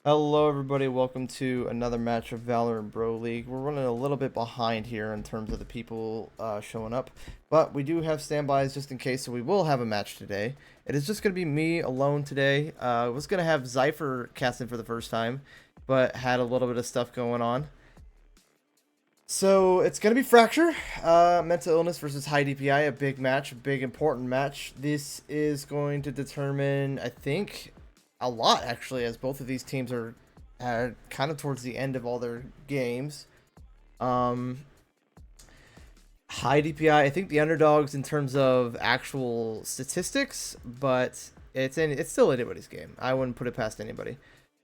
Hello everybody, welcome to another match of Valorant Bro League. We're running a little bit behind here in terms of the people showing up, but we do have standbys just in case, so we will have a match today. It is just going to be me alone today. I was going to have Zypher cast in for the first time, but had a little bit of stuff going on. So it's going to be Fracture, Mental Illness versus HiDpi, a big match, a big important match. This is going to determine, I think, a lot actually, as both of these teams are kind of towards the end of all their games. HiDpi, I think the underdogs in terms of actual statistics, but it's still anybody's game. I wouldn't put it past anybody.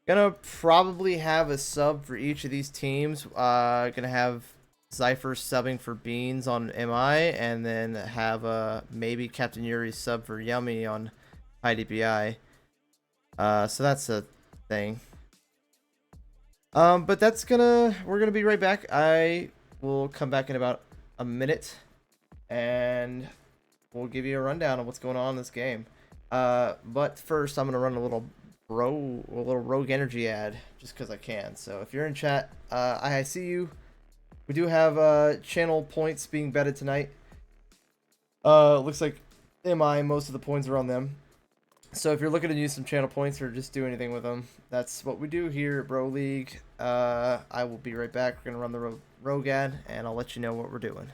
Gonna probably have a sub for each of these teams. Gonna have Zypher subbing for Beans on MI, and then have maybe Captain Yuri sub for Yummy on HiDpi. So that's a thing. But we're gonna be right back. I will come back in about a minute, and we'll give you a rundown of what's going on in this game. But first, I'm gonna run a little rogue energy ad just because I can. So if you're in chat, I see you. We do have channel points being betted tonight. Looks like MI, most of the points are on them. So if you're looking to use some channel points or just do anything with them, that's what we do here at Bro League. I will be right back. We're going to run the rogue ad, and I'll let you know what we're doing.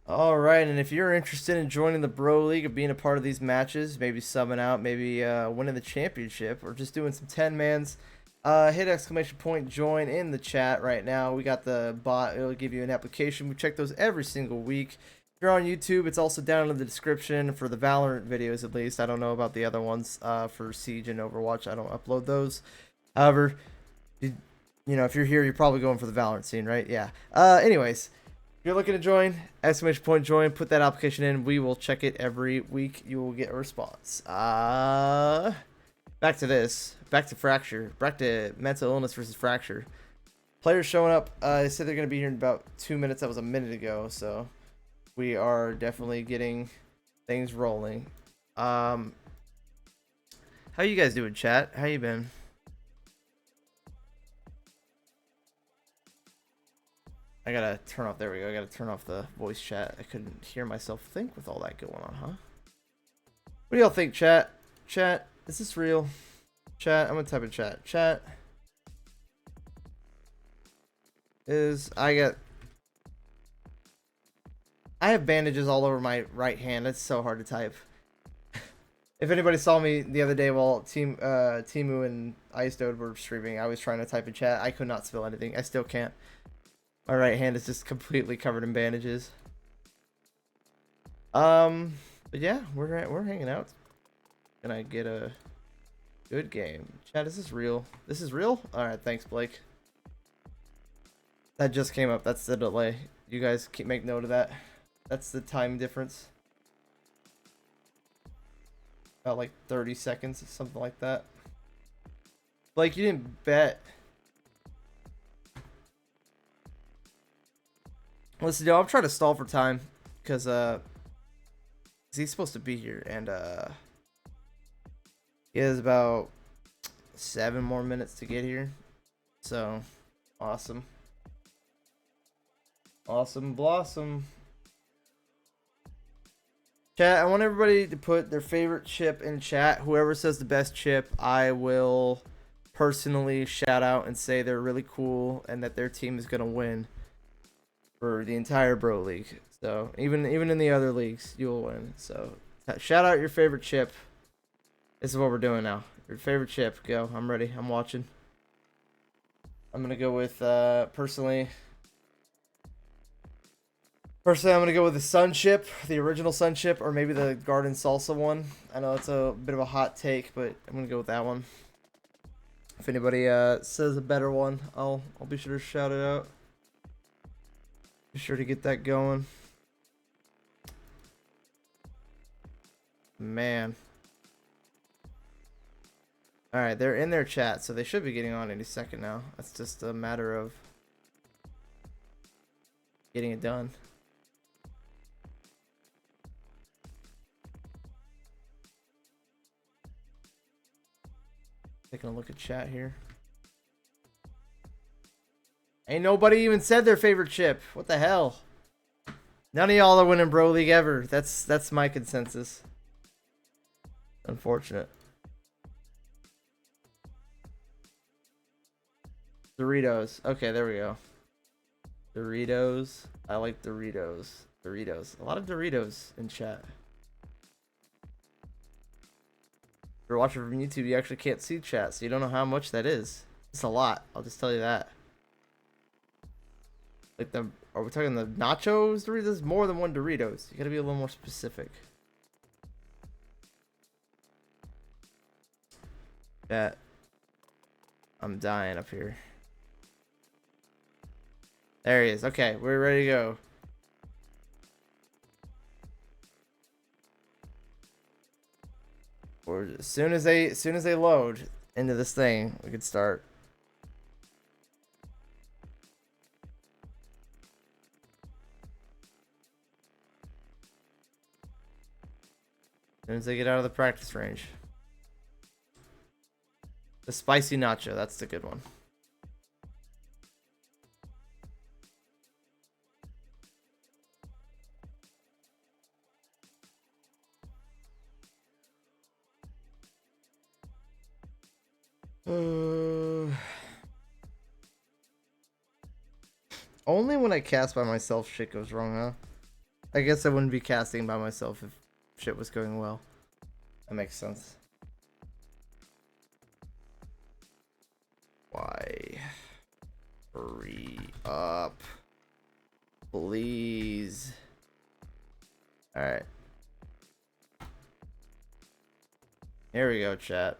Alright, and if you're interested in joining the Bro League or being a part of these matches, maybe subbing out, maybe winning the championship, or just doing some 10-mans, hit exclamation point join in the chat right now. We got the bot. It'll give you an application. We check those every single week. If you're on YouTube, it's also down in the description for the Valorant videos, at least. I don't know about the other ones for Siege and Overwatch. I don't upload those. However, you know, if you're here, you're probably going for the Valorant scene, right? Yeah. Anyways, if you're looking to join, exclamation point join, put that application in. We will check it every week. You will get a response. Back to this. Back to Fracture. Back to Mental Illness versus Fracture. Players showing up. They said they're going to be here in about 2 minutes. That was a minute ago. So we are definitely getting things rolling. How you guys doing, chat? How you been? I gotta turn off, there we go, I gotta turn off the voice chat. I couldn't hear myself think with all that going on, huh? What do y'all think, chat? Chat, is this real? Chat, I'm gonna type in chat. Chat. I have bandages all over my right hand. It's so hard to type. If anybody saw me the other day while Timu and Icedode were streaming, I was trying to type in chat. I could not spell anything. I still can't. My right hand is just completely covered in bandages. But yeah, we're hanging out. Can I get a good game? Chat, is this real? This is real? Alright, thanks, Blake. That just came up. That's the delay. You guys make note of that. That's the time difference. About like 30 seconds, something like that. Blake, you didn't bet. Listen, yo, I'm trying to stall for time because he's supposed to be here, and he has about 7 more minutes to get here. So awesome. Awesome blossom. Chat, I want everybody to put their favorite chip in chat. Whoever says the best chip, I will personally shout out and say they're really cool and that their team is gonna win for the entire Bro League. So even in the other leagues, you'll win. So Shout out your favorite chip. This is what we're doing now. Your favorite chip. Go. I'm ready. I'm watching. I'm gonna go with personally, I'm gonna go with the Sun chip, the original Sun chip, or maybe the Garden Salsa one. I know it's a bit of a hot take, but I'm gonna go with that one. If anybody says a better one, I'll be sure to shout it out. Be sure to get that going. Man. Alright, they're in their chat, so they should be getting on any second now. That's just a matter of getting it done. Taking a look at chat here. Ain't nobody even said their favorite chip. What the hell? None of y'all are winning Bro League ever. That's my consensus. Unfortunate. Doritos. Okay, there we go. Doritos. I like Doritos. Doritos. A lot of Doritos in chat. If you're watching from YouTube, you actually can't see chat, so you don't know how much that is. It's a lot. I'll just tell you that. Like are we talking the nachos Doritos? More than one Doritos. You gotta be a little more specific. Chat. I'm dying up here. There he is. Okay, we're ready to go. As soon as they load into this thing, we can start. As soon as they get out of the practice range. The spicy nacho, that's the good one. Only when I cast by myself shit goes wrong, huh? I guess I wouldn't be casting by myself if shit was going well. That makes sense. Why? Hurry up. Please. Alright. Here we go, chat.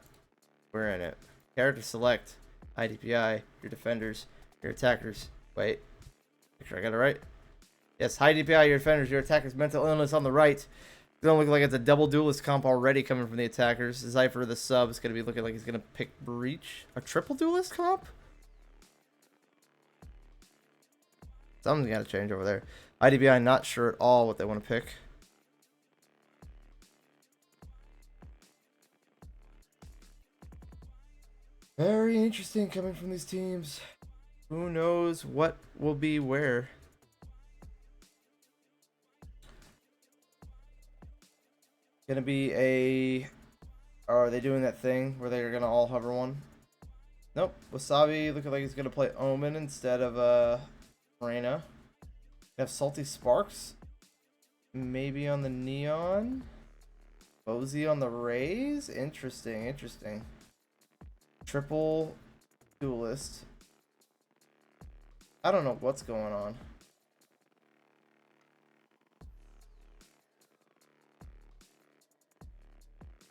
We're in it. Character select. HiDpi. Your defenders. Your attackers. Wait. Make sure I got it right. Yes, HiDpi, your defenders, your attackers, mental illness on the right. It don't look like it's a double duelist comp already coming from the attackers. Zypher, the sub, is going to be looking like he's going to pick Breach. A triple duelist comp? Something's got to change over there. HiDpi, not sure at all what they want to pick. Very interesting coming from these teams. Who knows what will be where? Gonna be a... Are they doing that thing where they're gonna all hover one? Nope. Wasabi looking like he's gonna play Omen instead of Reyna. Have Salty Sparks. Maybe on the Neon. Bozy on the Rays. Interesting, interesting. Triple duelist. I don't know what's going on.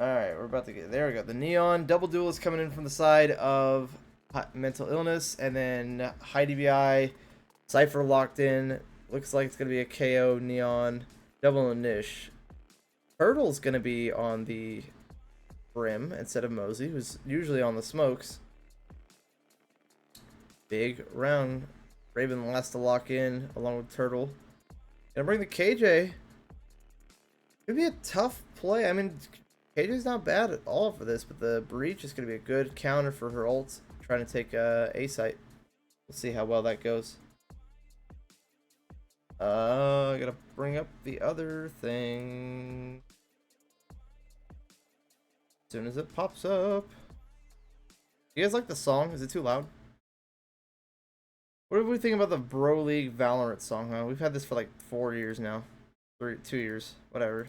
Alright, we're about to get... There we go. The Neon double duelist coming in from the side of mental illness. And then HiDpi. Cypher locked in. Looks like it's going to be a KO Neon. Double Nish. Turtle's going to be on the Brim instead of Mosey, who's usually on the smokes. Big round. Raven last to lock in along with Turtle. Gonna bring the KJ. It'd be a tough play. I mean, KJ's not bad at all for this, but the Breach is gonna be a good counter for her ult. Trying to take A site. We'll see how well that goes. I gotta bring up the other thing. As soon as it pops up. You guys like the song? Is it too loud? What do we think about the Bro League Valorant song, huh? We've had this for like 4 years now. 2 years, whatever.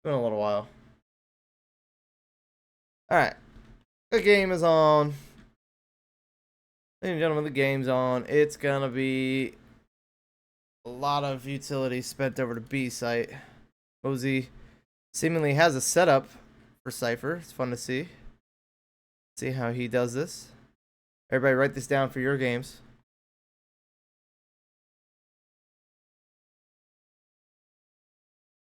Been a little while. Alright. The game is on. Ladies and gentlemen, the game's on. It's gonna be a lot of utility spent over to B site. Mosey seemingly has a setup for Cypher. It's fun to see. See how he does this. Everybody write this down for your games.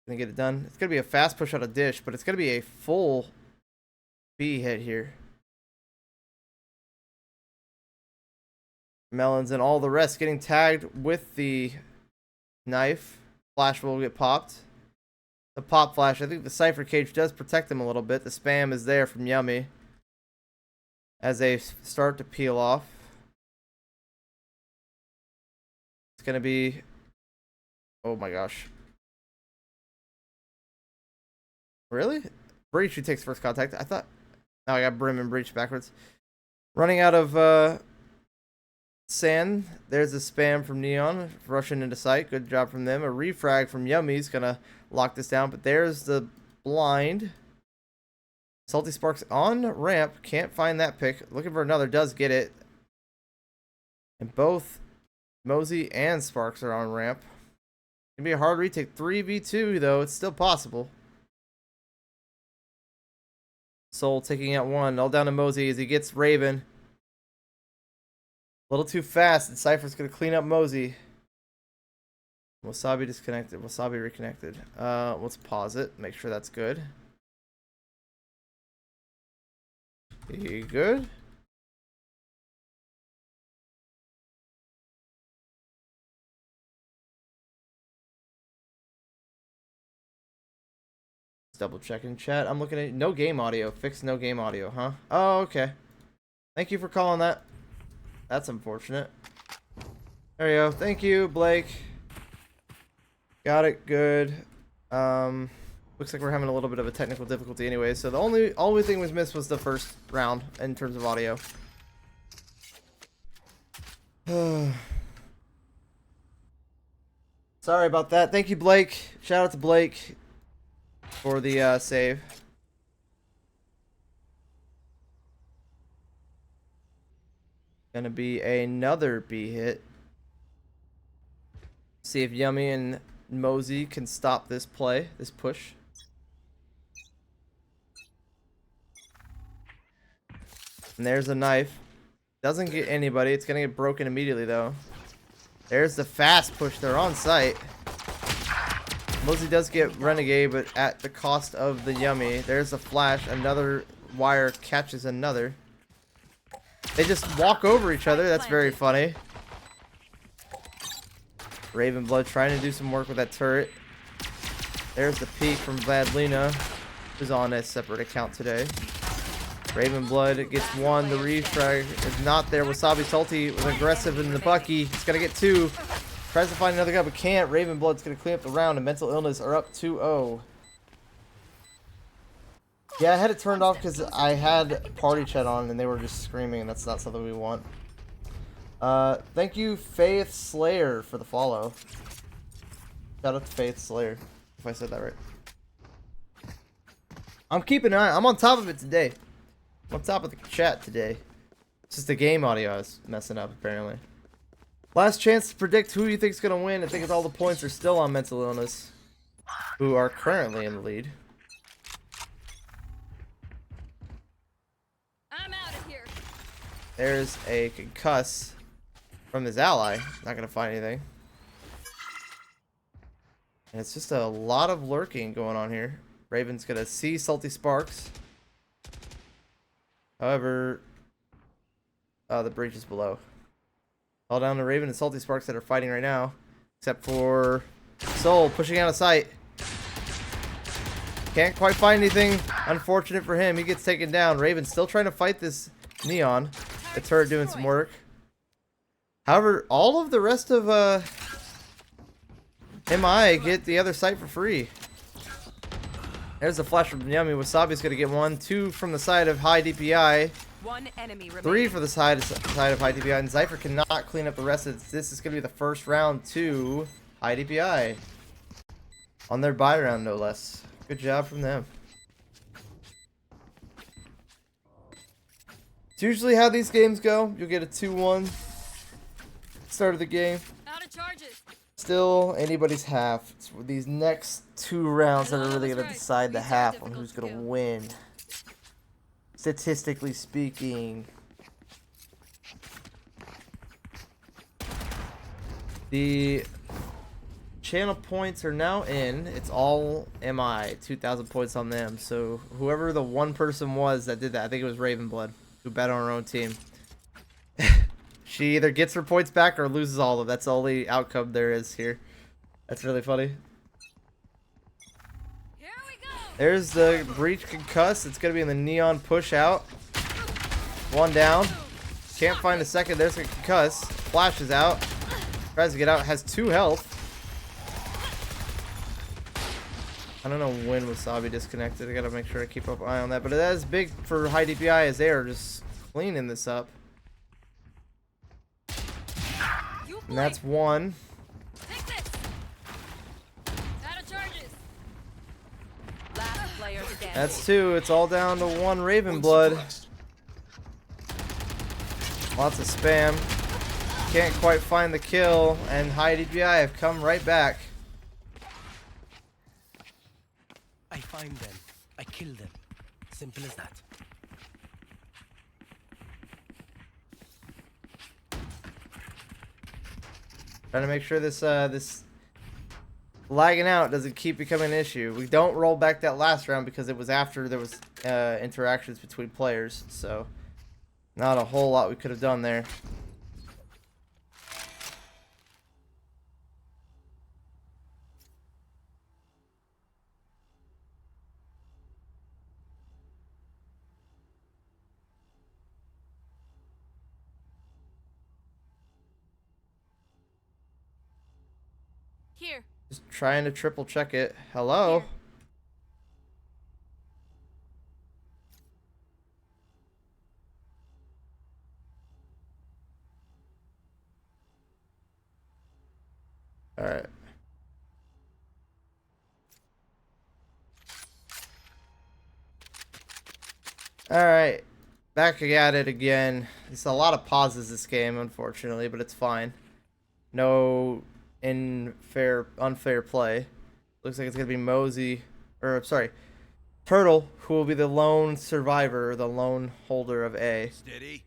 Gonna get it done. It's gonna be a fast push out of dish, but it's gonna be a full B hit here. Melons and all the rest getting tagged with the knife. Flash will get popped. The pop flash, I think the Cypher cage does protect them a little bit. The spam is there from Yummy as they start to peel off. It's gonna be, oh my gosh. Really? Breach who takes first contact. I thought, now I got Brim and Breach backwards. Running out of sand. There's a spam from Neon rushing into sight. Good job from them. A refrag from Yummy's gonna lock this down, but there's the blind. Salty Sparks on ramp. Can't find that pick. Looking for another. Does get it. And both Mosey and Sparks are on ramp. Gonna be a hard retake. 3v2 though. It's still possible. Soul taking out one. All down to Mosey as he gets Raven. A little too fast, and Cypher's gonna clean up Mosey. Wasabi disconnected. Wasabi reconnected. Let's pause it. Make sure that's good. You good? Double checking chat. I'm looking at no game audio. Fix no game audio, huh? Oh, okay. Thank you for calling that. That's unfortunate. There you go. Thank you, Blake. Got it. Good. Looks like we're having a little bit of a technical difficulty anyway. So the only thing was missed was the first round in terms of audio. Sorry about that. Thank you, Blake. Shout out to Blake for the save. Gonna be another B hit. See if Yummy and Mosey can stop this play, this push. And there's a knife. Doesn't get anybody. It's gonna get broken immediately though. There's the fast push. They're on site. Mosey does get Renegade, but at the cost of the Yummy. There's a flash. Another wire catches another. They just walk over each other. That's very funny. Ravenblood trying to do some work with that turret. There's the peek from Vladlina, who's on a separate account today. Ravenblood gets one. The refrag is not there. Wasabi Salty was aggressive in the Bucky. He's going to get two. Tries to find another guy, but can't. Ravenblood's going to clean up the round, and Mental Illness are up 2-0. Yeah, I had it turned off because I had party chat on and they were just screaming, and that's not something we want. Thank you, Faith Slayer, for the follow. Shout out to Faith Slayer, if I said that right. I'm keeping an eye. I'm on top of it today. I'm on top of the chat today. It's just the game audio I was messing up, apparently. Last chance to predict who you think is going to win. I think all the points are still on Mental Illness, who are currently in the lead. There's a concuss from his ally. Not gonna find anything. And it's just a lot of lurking going on here. Raven's gonna see Salty Sparks. However, the breach is below. All down to Raven and Salty Sparks that are fighting right now. Except for Soul pushing out of sight. Can't quite find anything. Unfortunate for him. He gets taken down. Raven still trying to fight this Neon. The turret doing some work. However, all of the rest of MI get the other site for free. There's a flash from Yummy. Wasabi's gonna get one. Two from the side of HiDpi. One enemy remaining. Three for the side of HiDpi. And Cypher cannot clean up the rest of this. Is gonna be the first round to HiDpi. On their buy round, no less. Good job from them. It's usually how these games go. You'll get a 2-1 start of the game. Out of charges. Still anybody's half. It's these next 2 rounds that are really going to decide the half on who's going to win. Statistically speaking. The channel points are now in. It's all MI. 2,000 points on them. So whoever the one person was that did that, I think it was Ravenblood, who bet on her own team. She either gets her points back or loses all of them. That's the only outcome there is here. That's really funny. Here we go. There's the breach concuss. It's going to be in the neon push out. 1 down. Can't find a second. There's a concuss. Flashes out. Tries to get out. Has 2 health. I don't know when Wasabi disconnected. I got to make sure I keep up eye on that. But that is big for HiDpi as they are just cleaning this up. And that's 1. Take this. Out of charges. Last player standing. That's 2. It's all down to 1 Ravenblood. Lots of spam. Can't quite find the kill. And HiDpi have come right back. I find them. I kill them. Simple as that. Trying to make sure this this lagging out doesn't keep becoming an issue. We don't roll back that last round because it was after there was interactions between players, so not a whole lot we could have done there. Here. Just trying to triple check it. Hello? Alright. Alright. Back at it again. It's a lot of pauses this game, unfortunately, but it's fine. No unfair play. Looks like it's gonna be Mosey, or sorry, Turtle, who will be the lone survivor, the lone holder of A. Steady.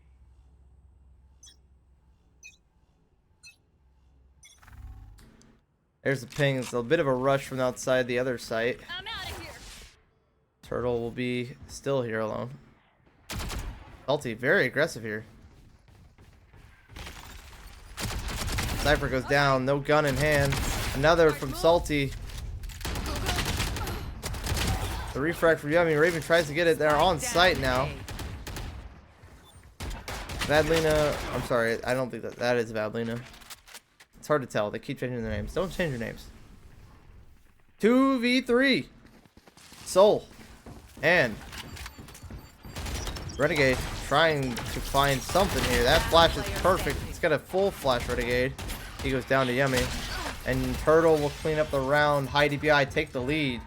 There's the ping. It's a bit of a rush from outside the other site. I'm out of here. Turtle will be still here alone. Salty, very aggressive here. Cypher goes down, no gun in hand. Another from Salty. The refrag from Yummy. Raven tries to get it. They're on site now. Vadlina. I'm sorry. I don't think that is Vadlina. It's hard to tell. They keep changing their names. Don't change your names. 2v3. Soul. And Renegade trying to find something here. That flash is perfect. It's got a full flash Renegade. He goes down to Yummy. And Turtle will clean up the round. HiDpi take the lead.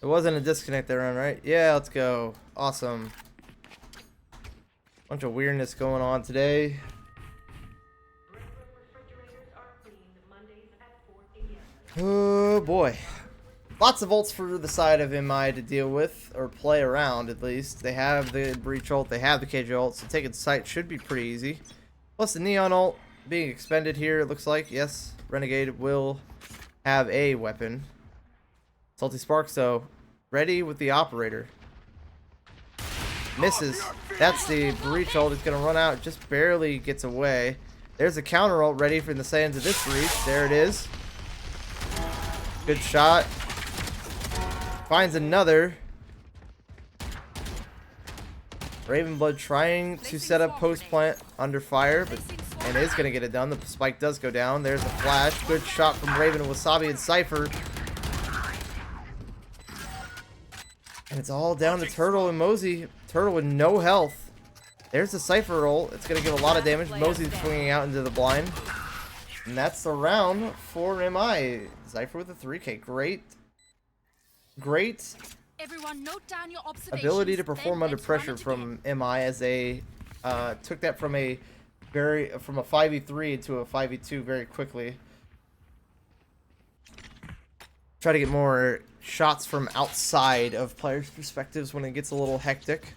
It wasn't a disconnect there, run, right? Yeah, let's go. Awesome. Bunch of weirdness going on today. Oh boy. Lots of ults for the side of MI to deal with, or play around at least. They have the breach ult, they have the KJ ult, so taking site should be pretty easy. Plus the neon ult being expended here, it looks like. Yes, Renegade will have a weapon. Salty Sparks, though, ready with the operator. Misses. That's the breach ult. It's going to run out. Just barely gets away. There's a counter ult ready for the sands of this breach. There it is. Good shot. Finds another. Ravenblood trying to set up post plant under fire, but and is going to get it done. The spike does go down. There's a flash. Good shot from Raven and Wasabi and Cypher. And it's all down to Turtle and Mosey. Turtle with no health. There's the Cypher roll. It's going to give a lot of damage. Mosey's swinging out into the blind. And that's the round for MI. Cypher with a 3K. Great Everyone note down your observations, ability to perform then under let's run pressure it from again. MI as they took that from a 5v3 into a 5v2 very quickly. Try to get more shots from outside of players' perspectives when it gets a little hectic.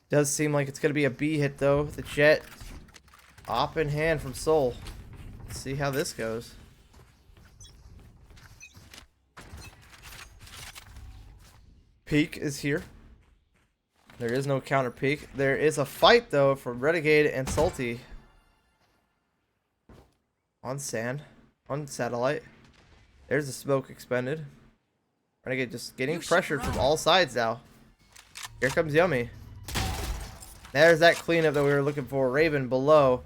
Does seem like it's going to be a B hit though. The Jet op in hand from Soul. Let's see how this goes. Peak is here. There is no counter peak. There is a fight though from Renegade and Salty. On sand. On satellite. There's the smoke expended. Renegade just getting pressured from all sides now. Here comes Yummy. There's that cleanup that we were looking for. Raven below.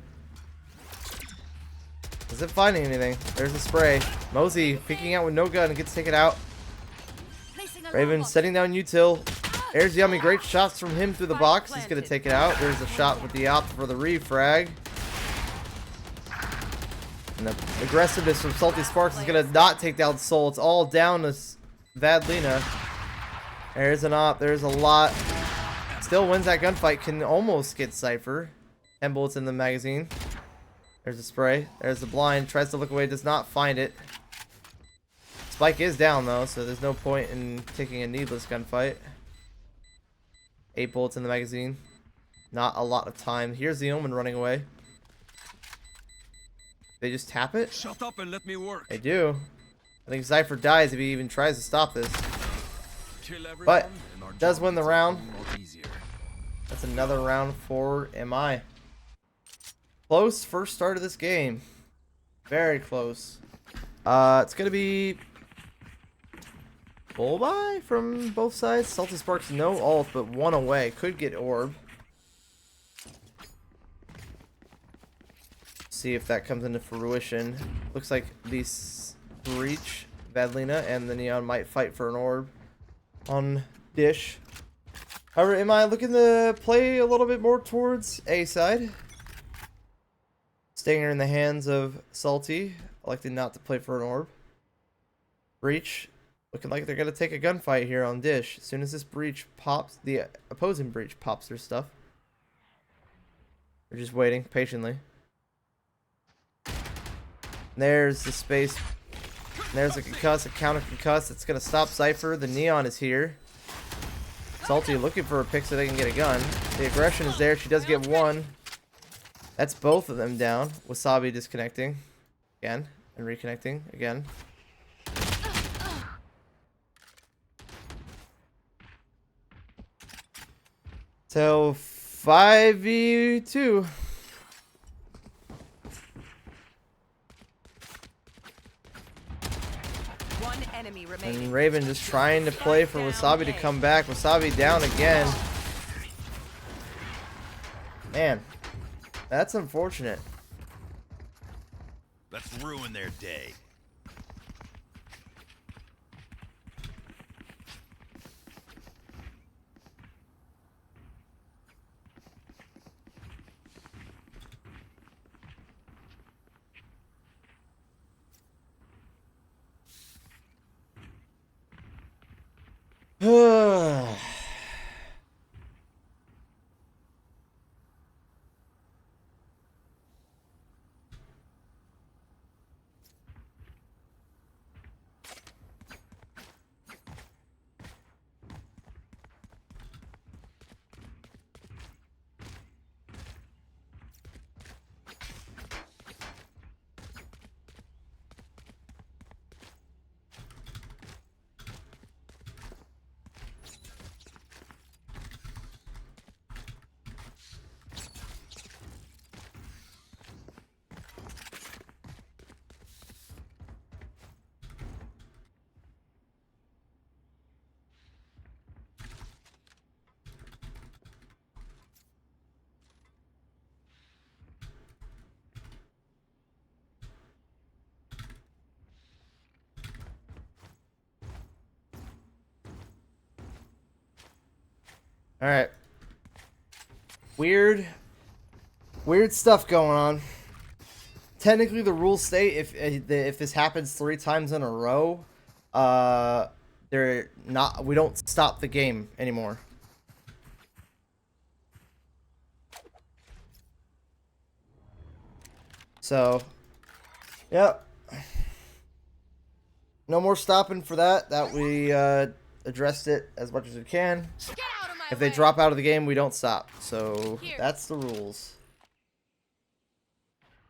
Isn't finding anything. There's a spray. Mosey peeking out with no gun and gets taken out. Raven setting down util. There's Yummy. Great shots from him through the box. He's going to take it out. There's a shot with the op for the refrag. And the aggressiveness from Salty Sparks is going to not take down Soul. It's all down to Vadlina. There's an op. There's a lot. Still wins that gunfight. Can almost get Cypher. 10 bullets in the magazine. There's a spray. There's the blind. Tries to look away. Does not find it. Spike is down though, so there's no point in taking a needless gunfight. 8 bullets in the magazine. Not a lot of time. Here's the Omen running away. They just tap it? Shut up and let me work. They do. I think Cypher dies if he even tries to stop this. Kill everyone, But and our does job win the gets a round. lot easier. That's another round for MI. Close first start of this game. Very close. It's gonna be full buy from both sides. Salty Sparks no ult, but one away. Could get orb. See if that comes into fruition. Looks like these Breach, Vadlina, and the Neon might fight for an orb on Dish. However, am I looking to play a little bit more towards A side? Stinger in the hands of Salty, elected not to play for an orb. Breach, looking like they're going to take a gunfight here on Dish. As soon as this Breach pops, the opposing Breach pops their stuff. They're just waiting patiently. There's the space. There's a concuss, a counter concuss. It's going to stop Cypher. The Neon is here. Salty looking for a pick so they can get a gun. The aggression is there. She does get one. That's both of them down. Wasabi disconnecting again and reconnecting again. So 5v2. One enemy remaining. And Raven just trying to play for Wasabi to come back. Wasabi down again. Man, that's unfortunate. Let's ruin their day. All right. Weird stuff going on. Technically, the rules state if this happens 3 times in a row, we don't stop the game anymore. So, yep. No more stopping for that. That we addressed it as much as we can. Get out of my If they way. drop out of the game, we don't stop. So Here. that's the rules.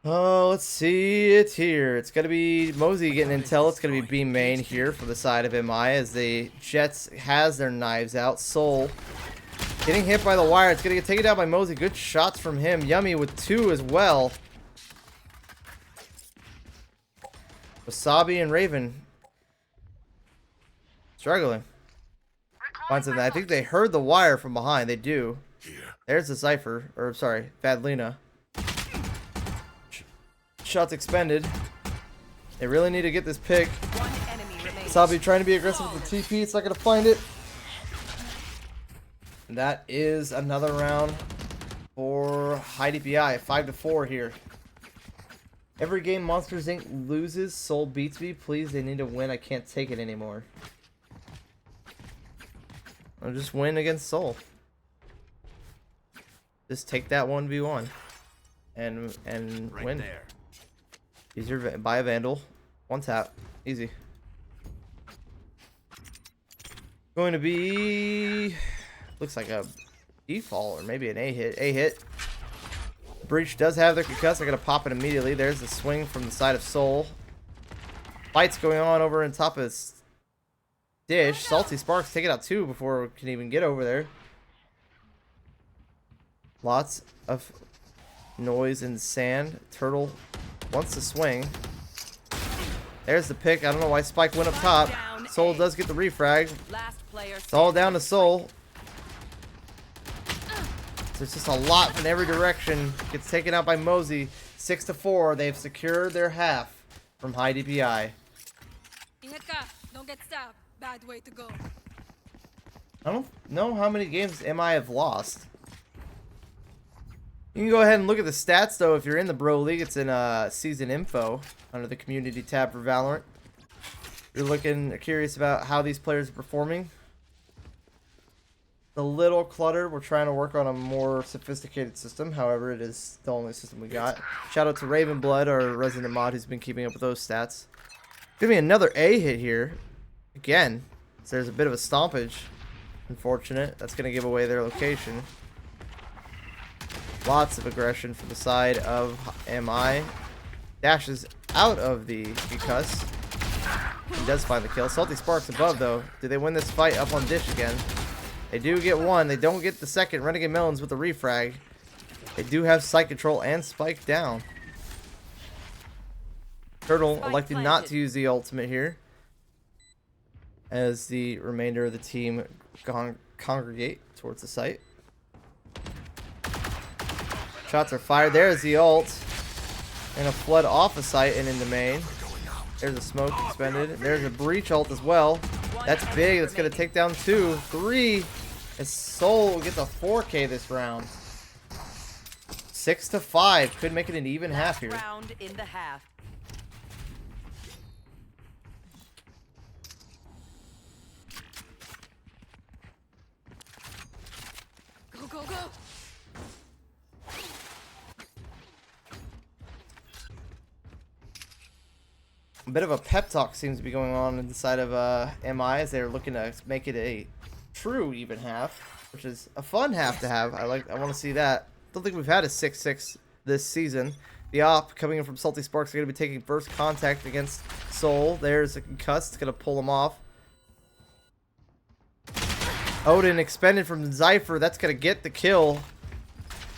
Oh, let's see it here. It's gonna be Mosey getting intel. It's gonna be B main here for the side of MI as the Jets has their knives out. Soul getting hit by the wire. It's gonna get taken down by Mosey. Good shots from him. Yummy with 2 as well. Wasabi and Raven struggling. Finds them. I think they heard the wire from behind. They do. There's the Cypher. Or sorry, Vadlina. Shots expended. They really need to get this pick. One enemy remaining. Wasabi trying to be aggressive with the TP. It's not gonna find it. And that is another round for HiDpi. 5-4 here. Every game Monsters Inc. loses, Soul beats me. Please, they need to win. I can't take it anymore. I'll just win against Soul. Just take that 1v1 and Right win. there. Use your buy a Vandal, 1 tap, easy. Going to be looks like a default or maybe an A hit. A hit. Breach does have their concuss. I'm gonna pop it immediately. There's the swing from the side of Soul. Fights going on over on top of this dish. Salty Sparks take it out 2 before it can even get over there. Lots of noise and sand. Turtle wants to swing. There's the pick. I don't know why Spike went up top. Soul does get the refrag. Last player. It's all down to Soul. So it's just a lot in every direction. Gets taken out by Mosey. 6-4. They've secured their half from HiDpi. Ingat ka. Don't get stabbed. Bad way to go. I don't know how many games MI have lost. You can go ahead and look at the stats, though, if you're in the Bro League. It's in Season Info under the Community tab for Valorant. You're looking curious about how these players are performing. A little cluttered. We're trying to work on a more sophisticated system. However, it is the only system we got. Shout out to Ravenblood, our resident mod, who's been keeping up with those stats. Give me another A hit here. Again. So there's a bit of a stompage. Unfortunate. That's going to give away their location. Lots of aggression from the side of MI. Dashes out of the concuss. He does find the kill. Salty Sparks above, though. Do they win this fight up on Dish again? They do get 1. They don't get the second. Renegade Melons with the refrag. They do have Sight Control and Spike down. Turtle elected not to use the ultimate here, as the remainder of the team congregate towards the site. Shots are fired. There's the ult. And a flood off the site and into main. There's a smoke expended. There's a breach ult as well. That's big. That's going to take down 2. 3. As Soul gets a 4K this round. 6-5. Could make it an even half here. Round in the half. Go, go, go. A bit of a pep talk seems to be going on inside of MI as they're looking to make it a true even half, which is a fun half to have. I want to see that. Don't think we've had a 6-6 this season. The op coming in from Salty Sparks are going to be taking first contact against Soul. There's a concuss. It's going to pull him off. Odin expended from Zypher. That's going to get the kill.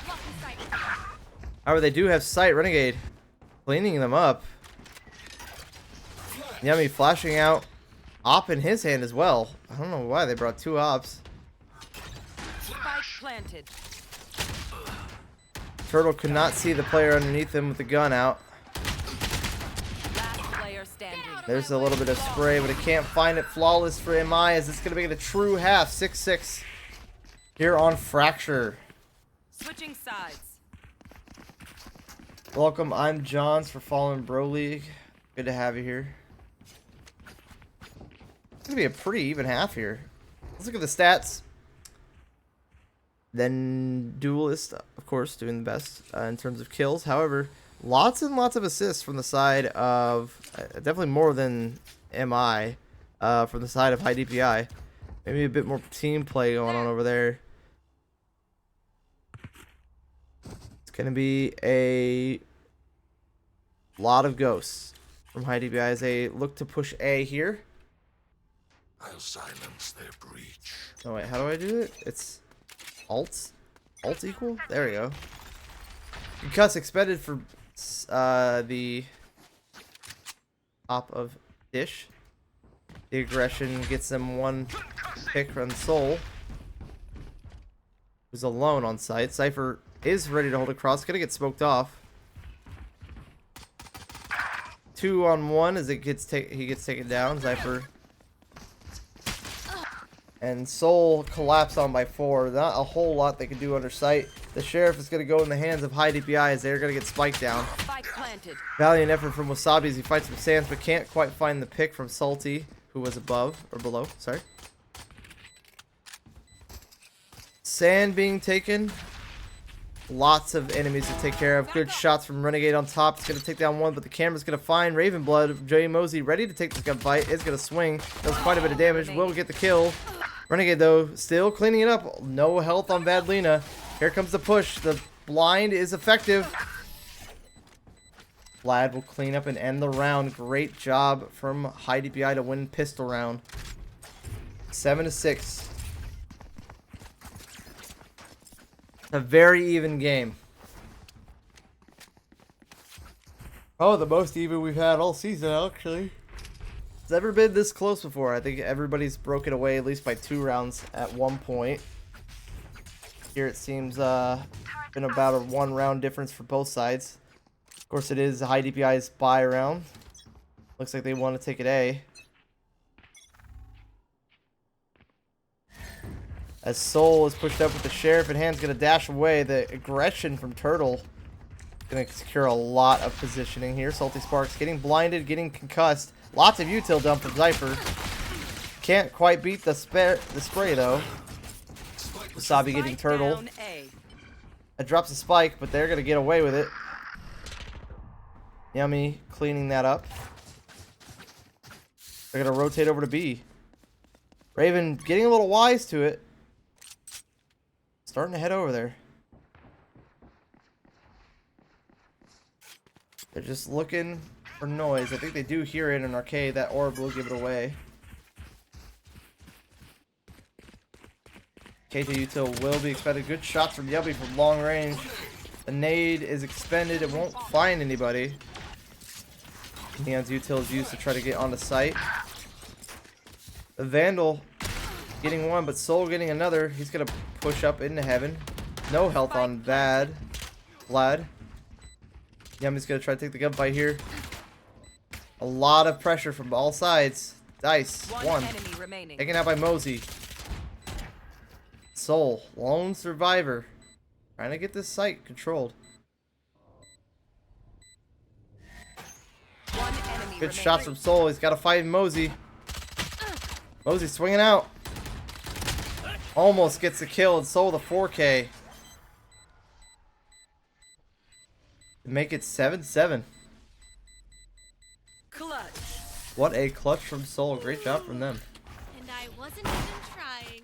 Lock in sight. However, they do have sight. Renegade cleaning them up. Yummy flashing out. Op in his hand as well. I don't know why they brought 2 ops. Spike planted. Turtle could not see the player underneath him with the gun out. Last player standing. There's a little bit of spray, but it can't find it. Flawless for MI as it's going to make it a true half. 6-6 here on Fracture. Switching sides. Welcome, I'm Johns for Valorant Bro League. Good to have you here. It's gonna be a pretty even half here. Let's look at the stats. Then Duelist, of course, doing the best in terms of kills. However, lots and lots of assists from the side of definitely more than MI from the side of HiDpi. Maybe a bit more team play going on over there. It's gonna be a lot of ghosts from HiDpi as they look to push A here. I'll silence their breach. Oh wait, how do I do it? It's alt equal. There we go. Concuss expended for the top of dish. The aggression gets them one pick from Soul, who's alone on site. Cypher is ready to hold across. Gonna get smoked off. 2-on-1 as he gets taken down. Cypher and Soul collapsed on by 4. Not a whole lot they can do under sight. The Sheriff is going to go in the hands of HiDpi as they're going to get spiked down. Spike planted. Valiant effort from Wasabi as he fights with Sands, but can't quite find the pick from Salty, who was above, or below, sorry. Sand being taken. Lots of enemies to take care of. Good shots from Renegade on top. It's going to take down one, but the camera's going to find Ravenblood. Jay Mosey ready to take this gunfight. Is going to swing. Does quite a bit of damage. Will get the kill. Renegade, though, still cleaning it up. No health on Vadlina. Here comes the push. The blind is effective. Vlad will clean up and end the round. Great job from HiDpi to win pistol round. 7-6. A very even game. Oh, the most even we've had all season, actually. It's never been this close before. I think everybody's broken away at least by 2 rounds at one point. Here it seems been about a 1 round difference for both sides. Of course, it is HiDpi's buy round. Looks like they want to take it A. As Soul is pushed up with the Sheriff in hand's going to dash away. The aggression from Turtle going to secure a lot of positioning here. Salty Sparks getting blinded, getting concussed. Lots of util dump from Zypher. Can't quite beat the spray though. Wasabi getting Turtle. It drops a spike, but they're going to get away with it. Yummy cleaning that up. They're going to rotate over to B. Raven getting a little wise to it. Starting to head over there. They're just looking for noise. I think they do hear it in an arcade. That orb will give it away. KJ Util will be expended. Good shots from Yubby from long range. The nade is expended. It won't find anybody. Neon's Util is used to try to get onto site. The Vandal getting one, but Soul getting another. He's going to push up into heaven. No health on Vlad. Yummy's going to try to take the gunfight here. A lot of pressure from all sides. Dice, one. Taken out by Mosey. Soul, lone survivor. Trying to get this site controlled. Good shots from Soul. He's got to fight Mosey. Mosey swinging out. Almost gets the kill and Soul the 4K. To make it 7-7. Clutch. What a clutch from Soul. Great job from them. And I wasn't even trying.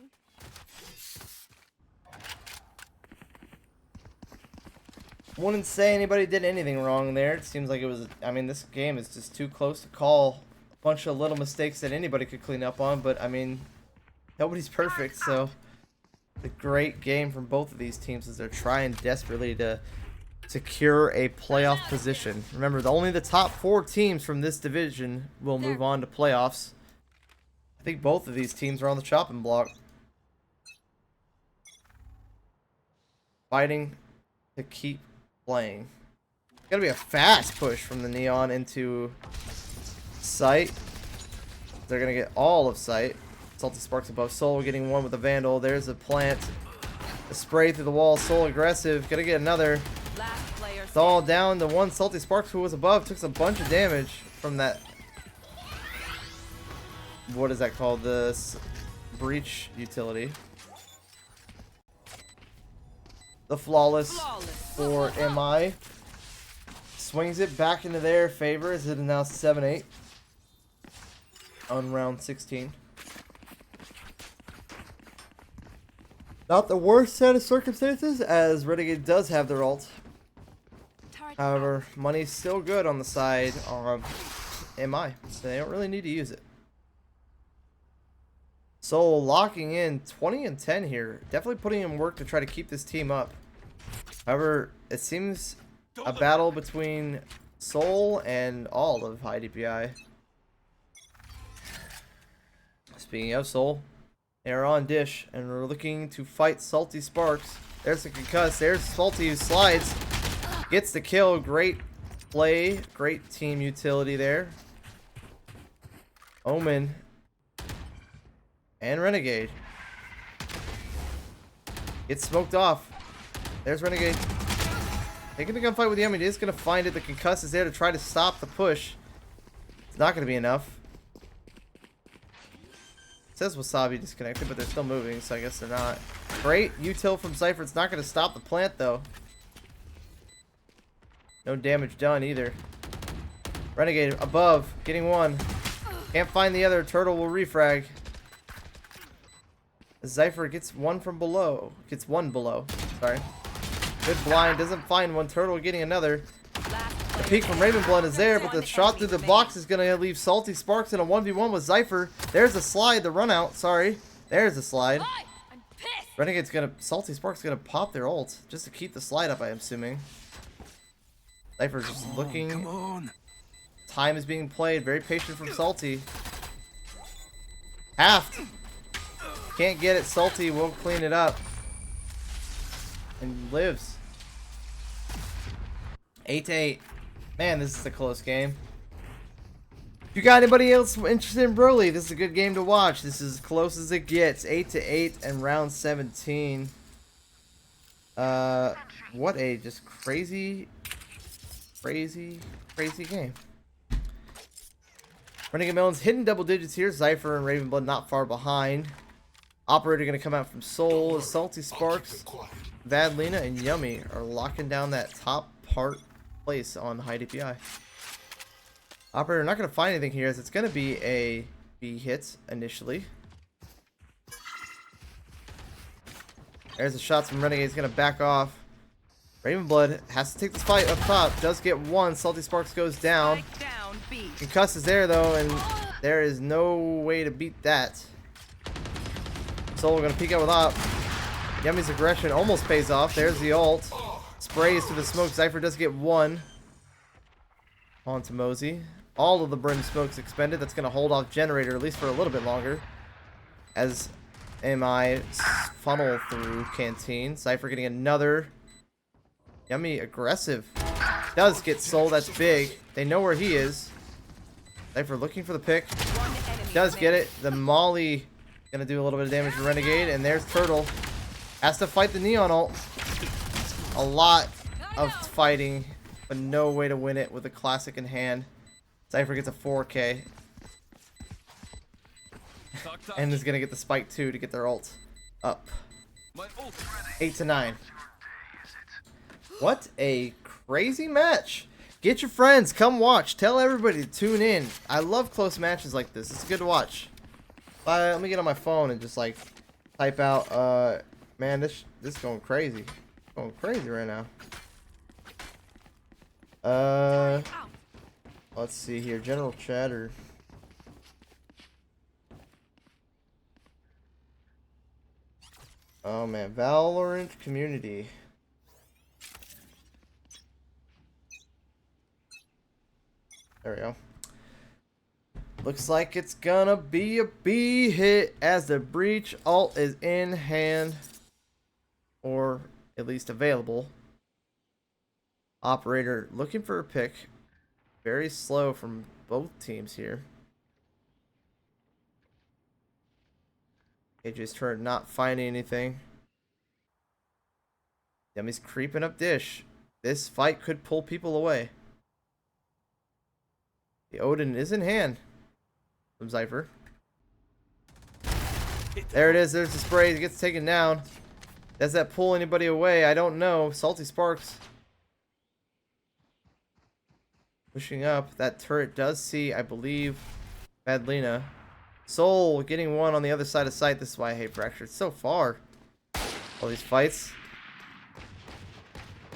Wouldn't say anybody did anything wrong there. It seems like it was, I mean, this game is just too close to call. A bunch of little mistakes that anybody could clean up on, but I mean, nobody's perfect, so a great game from both of these teams as they're trying desperately to secure a playoff position. Remember, only the top 4 teams from this division will move on to playoffs. I think both of these teams are on the chopping block. Fighting to keep playing. Gotta be a fast push from the Neon into sight. They're gonna get all of sight. Salty Sparks above Soul getting one with the Vandal. There's a plant. A spray through the wall. Soul aggressive. Gonna get another. Last player It's all standing. down to one. Salty Sparks, who was above, took a bunch of damage from that. What is that called? The breach utility. The flawless for MI. Swings it back into their favor as it is now 7-8 on round 16. Not the worst set of circumstances, as Renegade does have their ult. However, money's still good on the side of MI, so they don't really need to use it. Soul locking in 20 and 10 here. Definitely putting in work to try to keep this team up. However, it seems a battle between Soul and all of HiDpi. Speaking of Soul, they are on dish and we're looking to fight Salty Sparks. There's the concuss. There's Salty who slides. Gets the kill. Great play. Great team utility there. Omen and Renegade. Gets smoked off. There's Renegade. Taking the gunfight with Yummy. He is going to find it. The concuss is there to try to stop the push. It's not going to be enough. It says Wasabi disconnected, but they're still moving, so I guess they're not. Great util from Cypher. It's not going to stop the plant, though. No damage done either. Renegade above, getting one. Can't find the other. Turtle will refrag. Cypher gets one from below. Gets one below. Sorry. Good blind. Doesn't find one. Turtle getting another. The peek from Ravenblood is there, but the shot through the box is going to leave Salty Sparks in a 1v1 with Cypher. There's a slide. The run out. Sorry. There's a slide. Renegade's going to... Salty Sparks going to pop their ult just to keep the slide up, I'm assuming. Cypher's just looking. Come on. Time is being played. Very patient from Salty. Halved. Can't get it. Salty will clean it up. And lives. 8-8. Man, this is a close game. If you got anybody else interested in Bro League, this is a good game to watch. This is as close as it gets. 8-8 and round 17. What a just crazy game. Renegade Melon's hitting double digits here. Cypher and Ravenblood not far behind. Operator going to come out from Soul. Salty Sparks, Vadlina, and Yummy are locking down that top place on HiDpi. Operator not going to find anything here as it's going to be a B hit initially. There's the shots from Renegade. He's going to back off. Ravenblood has to take this fight up top. Does get one. Salty Sparks goes down. Concuss is there though, and there is no way to beat that. Soul going to peek out with Op. Yummy's aggression almost pays off. There's the ult. Sprays through the smoke. Cypher does get one. On to Mosey. All of the brim smoke's expended. That's going to hold off Generator at least for a little bit longer. As MI funnel through Canteen. Cypher getting another. Yummy aggressive. Does get Soul. That's big. They know where he is. Cypher looking for the pick. Does get it. The Molly gonna do a little bit of damage to Renegade. And there's Turtle. Has to fight the Neon ult. A lot of fighting, but no way to win it with a classic in hand. Cypher gets a 4K. And is gonna get the spike too to get their ult up. 8-9. What a crazy match. Get your friends, come watch. Tell everybody to tune in. I love close matches like this. It's good to watch. Let me get on my phone and just like type out man, this is going crazy. Going crazy right now. Let's see here. General chatter. Oh man, Valorant community. There we go. Looks like it's gonna be a B hit as the breach ult is in hand. Or at least available. Operator looking for a pick. Very slow from both teams here. AJ's turret not finding anything. Yummy's creeping up dish. This fight could pull people away. The Odin is in hand from Zypher. There it is. There's the spray. It gets taken down. Does that pull anybody away? I don't know. Salty Sparks pushing up. That turret does see, I believe, Badlina. Soul getting one on the other side of sight. This is why I hate Fracture. It's so far. All these fights.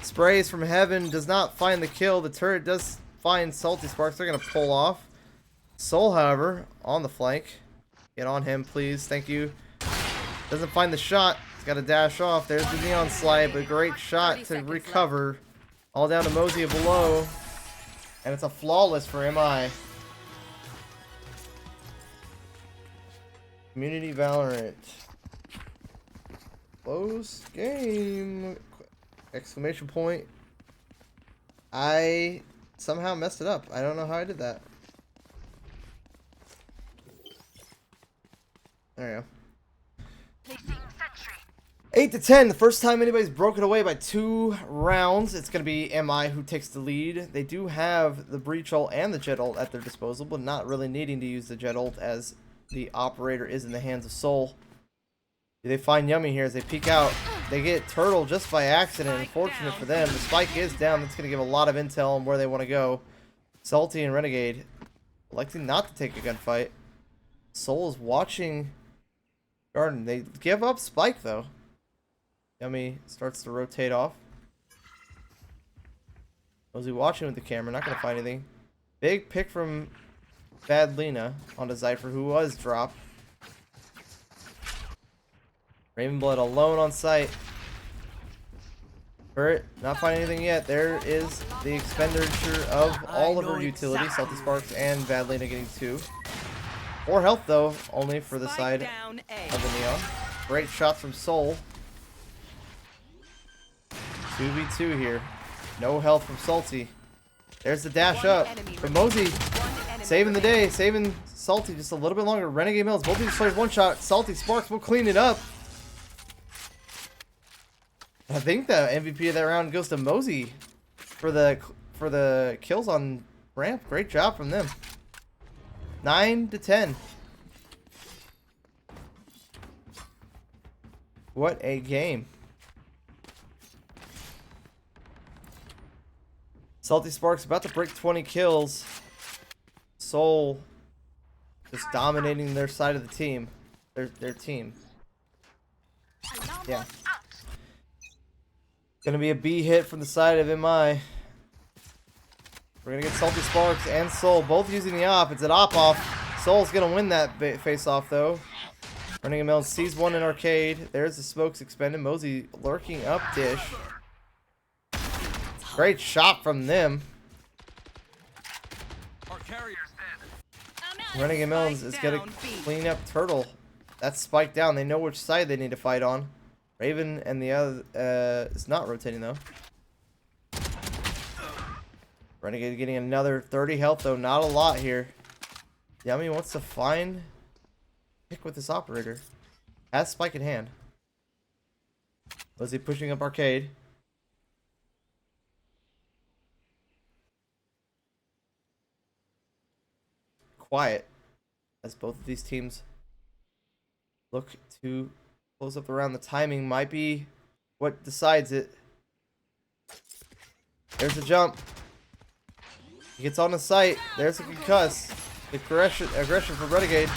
Sprays from heaven does not find the kill. The turret does find Salty Sparks. They're going to pull off. Soul, however, on the flank. Get on him, please. Thank you. Doesn't find the shot. He's got to dash off. There's the Neon Slide, but great shot to recover. All down to Mosey below. And it's a flawless for MI. Community Valorant. Close game. Exclamation point. I somehow messed it up. I don't know how I did that. There you go. 8 to 10. The first time anybody's broken away by 2 rounds. It's going to be MI who takes the lead. They do have the Breach ult and the Jet ult at their disposal, but not really needing to use the Jet ult as the operator is in the hands of Soul. Do they find Yummy here as they peek out? They get Turtle just by accident. Unfortunate for them. The spike is down. That's going to give a lot of intel on where they want to go. Salty and Renegade electing not to take a gunfight. Soul is watching Garden. They give up spike though. Yummy starts to rotate off. Was he watching with the camera? Not going to find anything. Big pick from Badlina onto Zypher, who was dropped. Ravenblood alone on site. Turret, not finding anything yet. There is the expenditure of all of her utilities. Salty Sparks and Badlina getting 2. 4 health though, only for the side of the Neon. Great shot from Soul. 2v2 here. No health from Salty. There's the dash up. But Mosey saving the day, saving Salty just a little bit longer. Renegade Mills, both these players one shot. Salty Sparks will clean it up. I think the MVP of that round goes to Mosey for the kills on ramp. Great job from them. 9 to 10. What a game. Salty Sparks about to break 20 kills. Soul just dominating their side of the team. Their team. Yeah. Gonna be a B hit from the side of MI. We're gonna get Salty Sparks and Soul both using the op. It's an op off. Soul's gonna win that face off though. Running a Melon sees one in arcade. There's the smokes expended. Mosey lurking up dish. Great shot from them. Renegade Melons is gonna clean up Turtle. That's spiked down. They know which side they need to fight on. Raven and the other is not rotating though. Renegade getting another 30 health though. Not a lot here. Yummy wants to find pick with this operator. Has spike in hand. Was he pushing up arcade? Quiet as both of these teams look to close up around. The timing might be what decides it. There's the jump. He gets on the site. There's a concuss. Aggression for Renegade.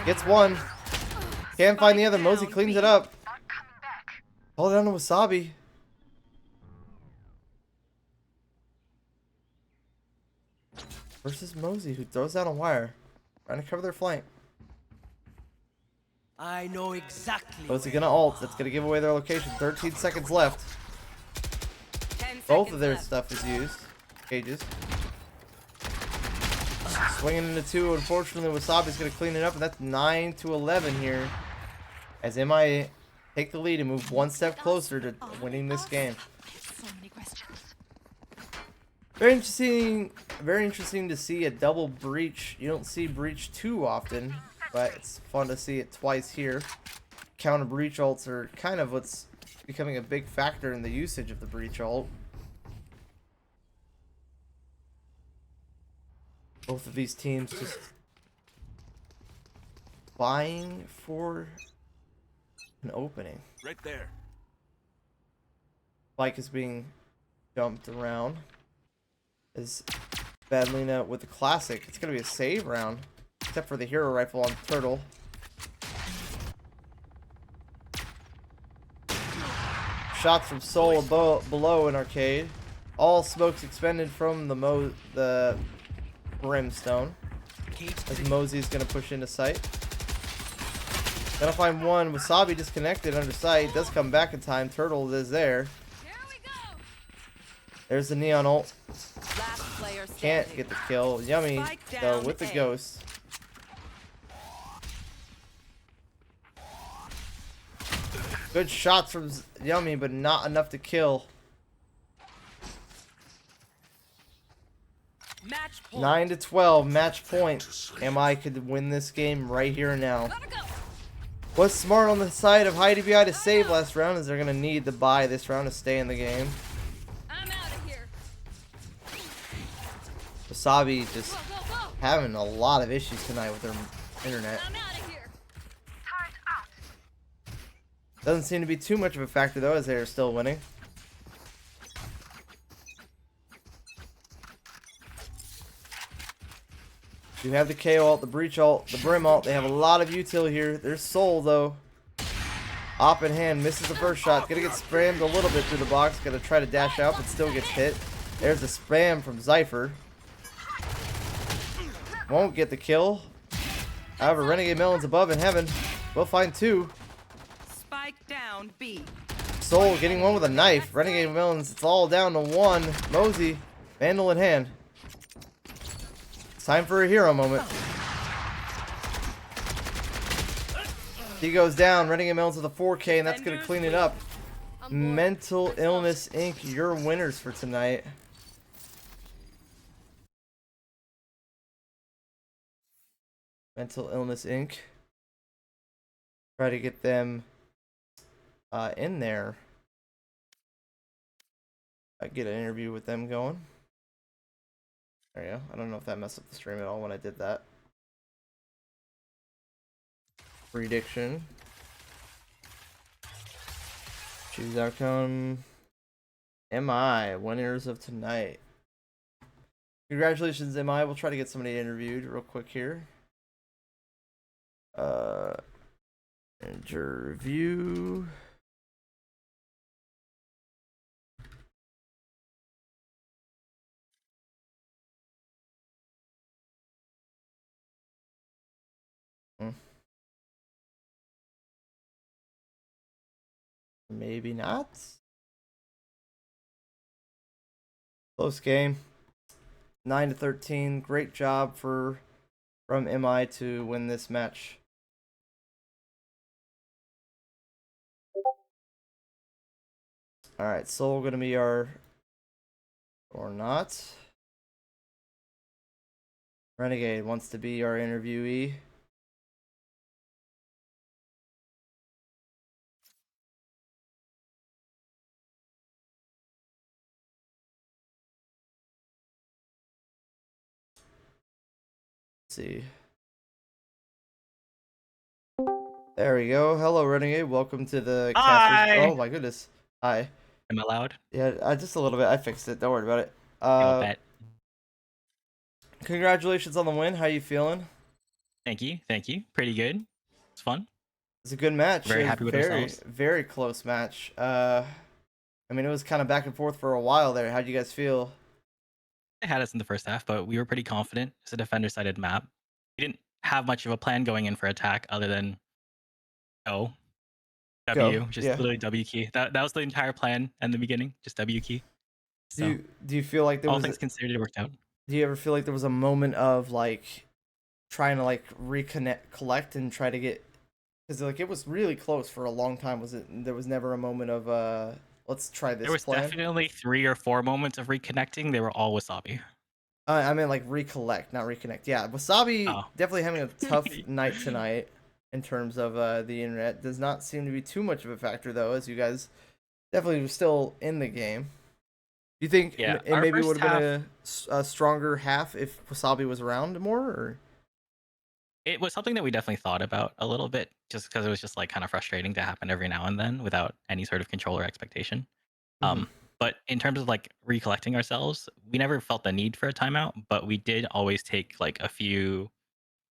Gets one. Can't find the other. Mosey cleans it up. Hold down to Wasabi. Versus Mosey, who throws down a wire. Trying to cover their flank. I know exactly. Mosey gonna ult. That's gonna give away their location. 13 seconds left. Both of their stuff is used. Cages. Swinging into 2. Unfortunately, Wasabi's gonna clean it up, and that's 9 to 11 here. As MI take the lead and move one step closer to winning this game. So many questions. Very interesting to see a double breach. You don't see breach too often, but it's fun to see it twice here. Counter breach ults are kind of what's becoming a big factor in the usage of the breach ult. Both of these teams just vying for an opening. Right there. Spike is being jumped around. Is Badlina with the classic. It's gonna be a save round, except for the hero rifle on Turtle. Shots from Soul below in arcade. All smokes expended from the brimstone. As Mosey's gonna push into sight. Gotta find one. Wasabi disconnected under sight. Does come back in time. Turtle is there. Here we go. There's the neon ult. Last player Can't standing. get the kill. Yummy Spike though down with the A. ghost. Good shots from Yummy, but not enough to kill. Match point. 9 to 12, match point. MI could win this game right here and now. Gotta go. What's smart on the side of HiDpi to save last round is they're gonna need to buy this round to stay in the game. I'm out of here. Wasabi just Go, go, go. having a lot of issues tonight with their internet. I'm out of here. Doesn't seem to be too much of a factor though, as they're still winning. You have the KO ult, the breach ult, the brim ult. They have a lot of util here. There's Soul though. Op in hand, misses the first shot. Gonna get spammed a little bit through the box. Gonna try to dash out, but still gets hit. There's the spam from Zypher. Won't get the kill. However, Renegade Melon's above in heaven. We'll find two. Spike down B. Soul getting one with a knife. Renegade Melons, it's all down to one. Mosey, Vandal in hand. It's time for a hero moment. He goes down. Renegade Melons with a 4K, and that's going to clean it up. Mental Illness Inc., your winners for tonight. Mental Illness Inc. Try to get them in there. I get an interview with them going. There you go. I don't know if that messed up the stream at all when I did that. Prediction. Choose outcome. MI, winners of tonight. Congratulations, MI. We'll try to get somebody interviewed real quick here. Interview. Maybe not. Close game. 9 to 13. Great job from MI to win this match. All right, Soul gonna be our or not. Renegade wants to be our interviewee. See. There we go. Hello, Renegade. Welcome to the Hi. Oh my goodness. Hi. Am I loud? Yeah, just a little bit. I fixed it. Don't worry about it. I'll bet. Congratulations on the win. How you feeling? Thank you. Thank you. Pretty good. It's fun. It's a good match. Very It was happy with very, ourselves. very close match. I mean, it was kind of back and forth for a while there. How'd you guys feel? They had us in the first half, but we were pretty confident. It's a defender-sided map. We didn't have much of a plan going in for attack other than W, Go, just yeah. literally W key. That was the entire plan in the beginning, just W key. So Do you feel like there all was? things considered, it worked out. Do you ever feel like there was a moment of like trying to like collect and try to get? Because like it was really close for a long time. Was it? There was never a moment of let's try this There was plan. definitely 3 or 4 moments of reconnecting. They were all Wasabi. I mean like recollect, not reconnect. Yeah, Wasabi Oh. definitely having a tough night tonight in terms of the internet. Does not seem to be too much of a factor though, as you guys definitely was still in the game. Do you think Yeah, it our maybe first would have been a stronger half if Wasabi was around more? Or It was something that we definitely thought about a little bit, just because it was just like kind of frustrating to happen every now and then without any sort of control or expectation. Mhm. But in terms of like recollecting ourselves, we never felt the need for a timeout, but we did always take like a few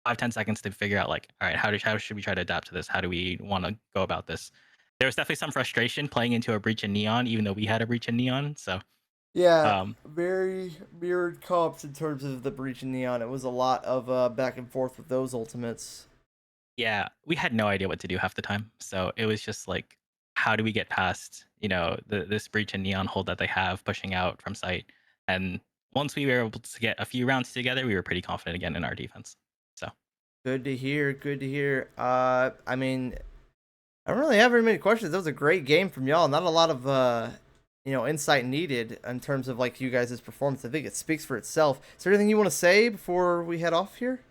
5-10 seconds to figure out like, all right, how should we try to adapt to this? How do we want to go about this? There was definitely some frustration playing into a breach in neon, even though we had a breach in neon. So Yeah, um, very mirrored comps in terms of the breach in neon. It was a lot of back and forth with those ultimates. yeah, we had no idea what to do half the time. So it was just like, how do we get past, this breach and neon hold that they have pushing out from site? And once we were able to get a few rounds together, we were pretty confident again in our defense. So Good to hear. Good to hear. I mean, I don't really have very many questions. That was a great game from y'all. Not a lot of insight needed in terms of like you guys' performance. I think it speaks for itself. Is there anything you want to say before we head off here?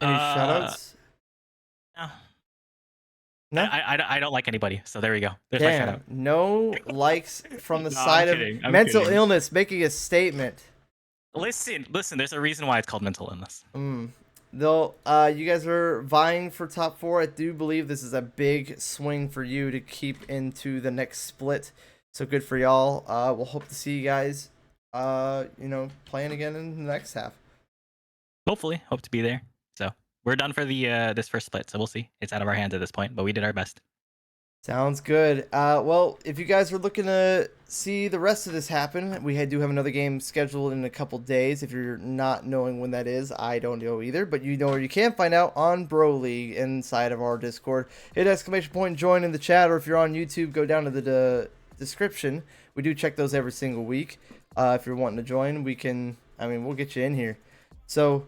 Any uh, shoutouts? no, No. I don't like anybody. So there we go. There's my shout Damn. out. No likes from the No, side I'm of kidding. I'm mental kidding. illness, making a statement. Listen. There's a reason why it's called mental illness. Though you guys are vying for top 4. I do believe this is a big swing for you to keep into the next split. So good for y'all. We'll hope to see you guys playing again in the next half. Hopefully, hope to be there. So we're done for the this first split. So we'll see. It's out of our hands at this point, but we did our best. Sounds good. Well, if you guys are looking to see the rest of this happen, we do have another game scheduled in a couple days. If you're not knowing when that is, I don't know either, but you know where you can find out on Bro League inside of our Discord. Hit exclamation point, join in the chat, or if you're on YouTube, go down to the description. We do check those every single week. If you're wanting to join, we'll get you in here. So,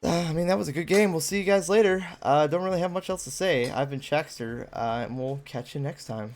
that was a good game. We'll see you guys later. Don't really have much else to say. I've been Checkster, and we'll catch you next time.